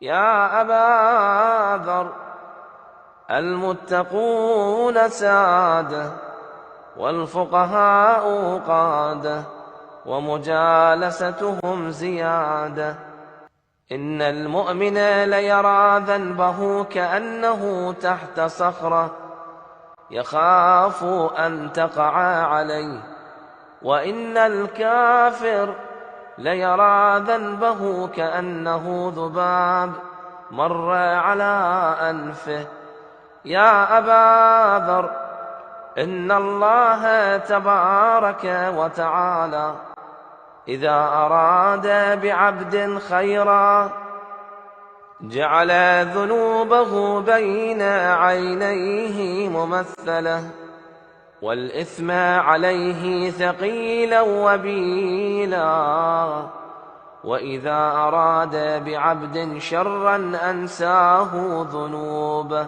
يا أبا ذر المتقون سادة والفقهاء قادة ومجالستهم زيادة. إن المؤمن ليرى ذنبه كأنه تحت صخرة يخاف أن تقع عليه، وإن الكافر ليرى ذنبه كأنه ذباب مر على أنفه. يا أبا ذر إن الله تبارك وتعالى إذا أراد بعبد خيرا جعل ذنوبه بين عينيه ممثلة، والإثم عليه ثقيلا وبيلا. وإذا أراد بعبد شرا أنساه ذنوبه